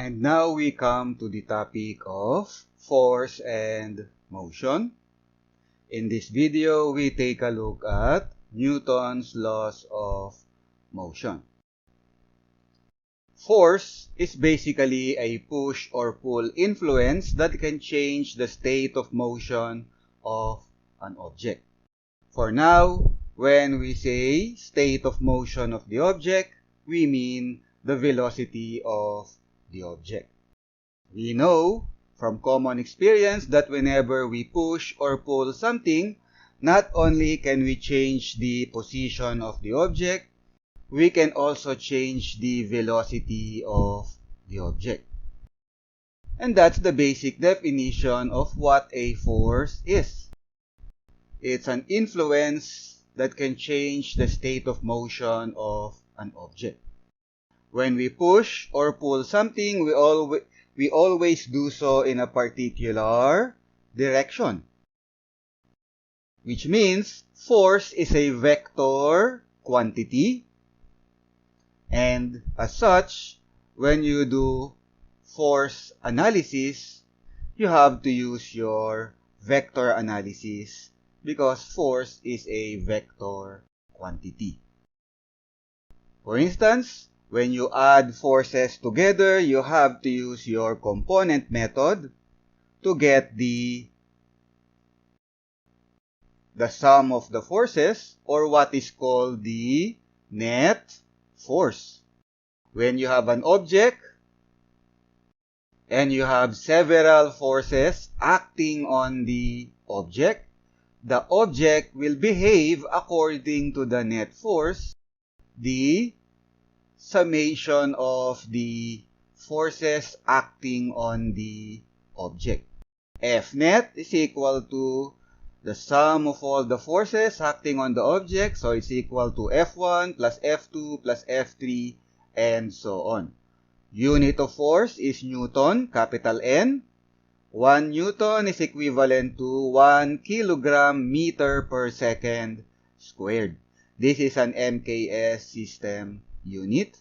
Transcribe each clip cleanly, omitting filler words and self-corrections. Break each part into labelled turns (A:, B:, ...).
A: And now we come to the topic of force and motion. In this video, we take a look at Newton's laws of motion. Force is basically a push or pull influence that can change the state of motion of an object. For now, when we say state of motion of the object, we mean the velocity of the object. We know from common experience that whenever we push or pull something, not only can we change the position of the object, we can also change the velocity of the object. And that's the basic definition of what a force is. It's an influence that can change the state of motion of an object. When we push or pull something, we always do so in a particular direction. Which means force is a vector quantity. And as such, when you do force analysis, you have to use your vector analysis because force is a vector quantity. For instance, when you add forces together, you have to use your component method to get the sum of the forces, or what is called the net force. When you have an object and you have several forces acting on the object will behave according to the net force, the summation of the forces acting on the object. F net is equal to the sum of all the forces acting on the object, so it's equal to F1 plus F2 plus F3 and so on. Unit of force is Newton, capital N. 1 Newton is equivalent to 1 kilogram meter per second squared. This is an MKS system unit.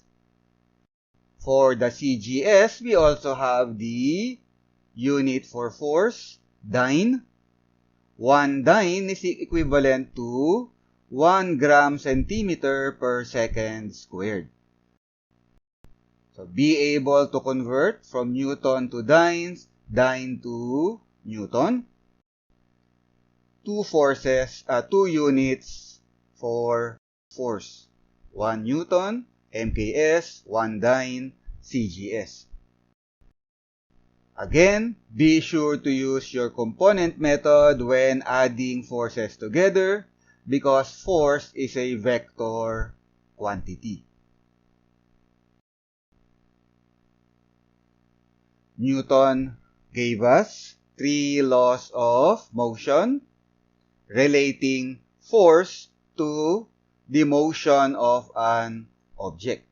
A: For the CGS, we also have the unit for force, dyne. 1 dyne is equivalent to 1 gram centimeter per second squared. So be able to convert from Newton to dyne to Newton. Two units for force. 1 Newton, MKS, 1 dyne, CGS. Again, be sure to use your component method when adding forces together because force is a vector quantity. Newton gave us 3 laws of motion relating force to the motion of an object.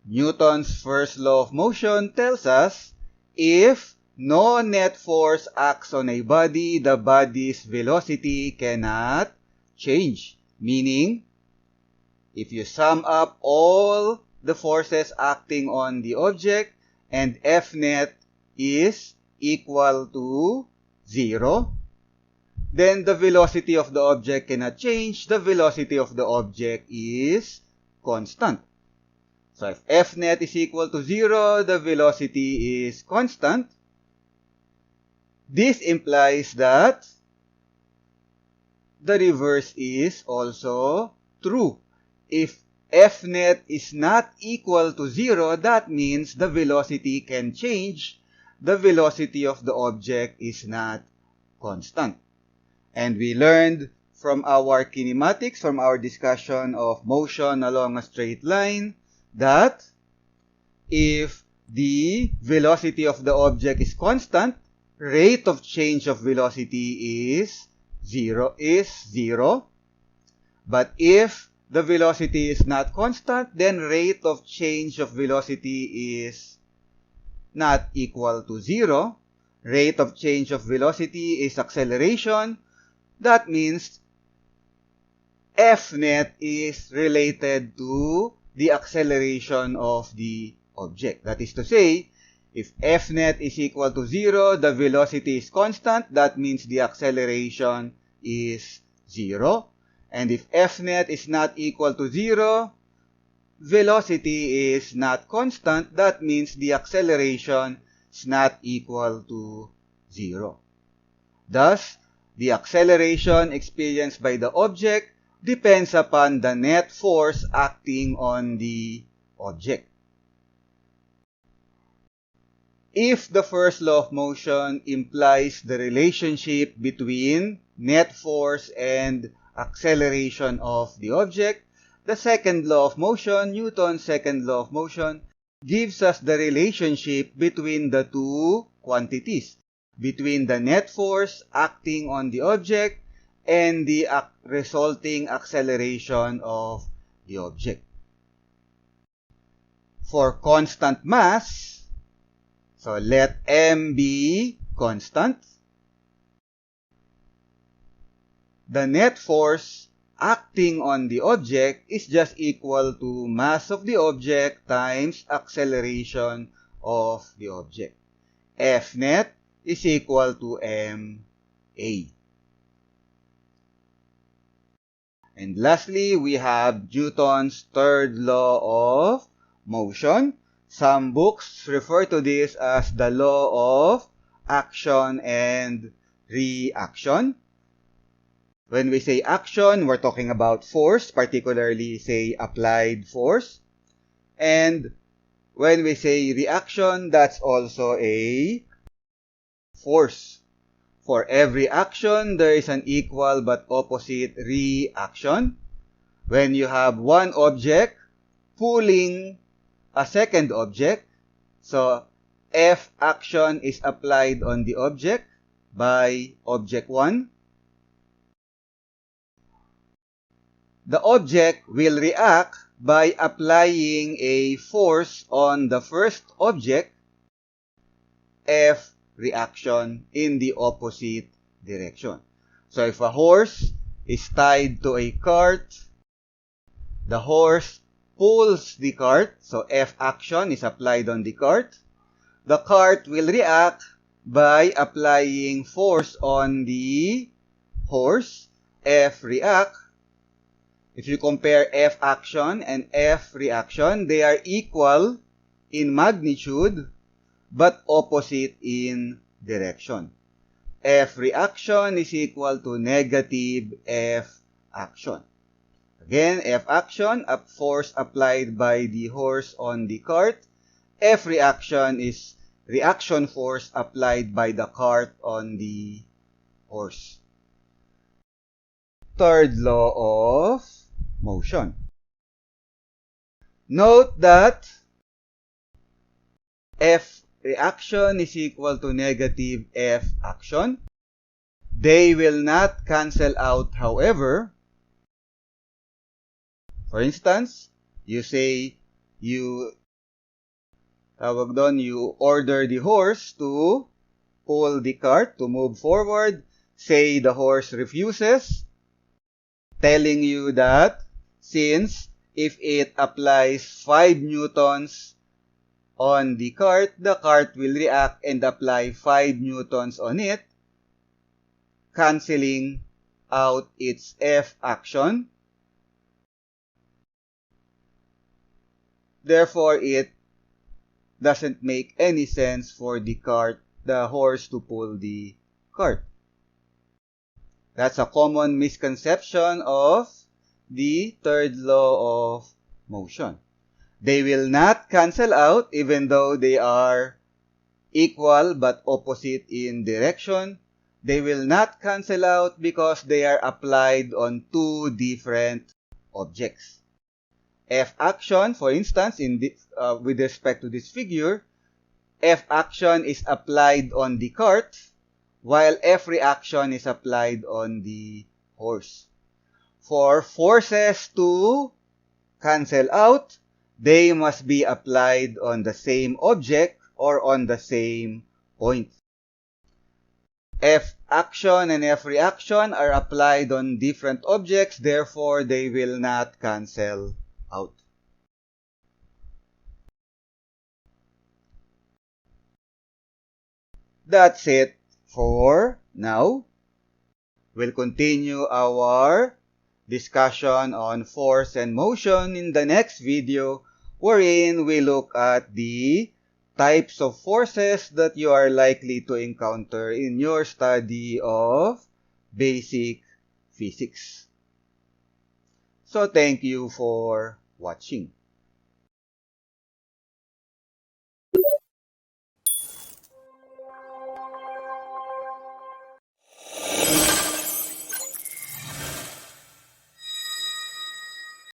A: Newton's first law of motion tells us if no net force acts on a body, the body's velocity cannot change. Meaning, if you sum up all the forces acting on the object and F net is equal to 0, then the velocity of the object cannot change. The velocity of the object is constant. So if F net is equal to 0, the velocity is constant. This implies that the reverse is also true. If F net is not equal to 0, that means the velocity can change. The velocity of the object is not constant. And we learned from our kinematics, from our discussion of motion along a straight line, that if the velocity of the object is constant, rate of change of velocity is zero. But if the velocity is not constant, then rate of change of velocity is not equal to 0. Rate of change of velocity is acceleration. That means F net is related to the acceleration of the object. That is to say, if F net is equal to 0, the velocity is constant. That means the acceleration is 0. And if F net is not equal to 0, velocity is not constant. That means the acceleration is not equal to 0. Thus, the acceleration experienced by the object depends upon the net force acting on the object. If the first law of motion implies the relationship between net force and acceleration of the object, the second law of motion, Newton's second law of motion, gives us the relationship between the two quantities, between the net force acting on the object and the resulting acceleration of the object. For constant mass, so let m be constant, the net force acting on the object is just equal to mass of the object times acceleration of the object. F net is equal to ma. And lastly, we have Newton's third law of motion. Some books refer to this as the law of action and reaction. When we say action, we're talking about force, particularly, say, applied force. And when we say reaction, that's also a force. For every action, there is an equal but opposite reaction. When you have one object pulling a second object, so F action is applied on the object by object 1. The object will react by applying a force on the first object, F reaction, in the opposite direction. So if a horse is tied to a cart, the horse pulls the cart, so F action is applied on the cart. The cart will react by applying force on the horse, F react. If you compare F action and F reaction, they are equal in magnitude but opposite in direction. F reaction is equal to negative F action. Again, F action, a force applied by the horse on the cart. F reaction is reaction force applied by the cart on the horse. Third law of motion. Note that F reaction is equal to negative F action. They will not cancel out, however. For instance, you say you order the horse to pull the cart to move forward. Say the horse refuses, telling you that since if it applies 5 newtons on the cart will react and apply 5 newtons on it, canceling out its F action. Therefore, it doesn't make any sense for the horse to pull the cart. That's a common misconception of the third law of motion. They will not cancel out even though they are equal but opposite in direction. They will not cancel out because they are applied on two different objects. F action, for instance, with respect to this figure, F action is applied on the cart, while F reaction is applied on the horse. For forces to cancel out, they must be applied on the same object or on the same point. F action and F reaction are applied on different objects, therefore they will not cancel out. That's it for now. We'll continue our discussion on force and motion in the next video, wherein we look at the types of forces that you are likely to encounter in your study of basic physics. So thank you for watching.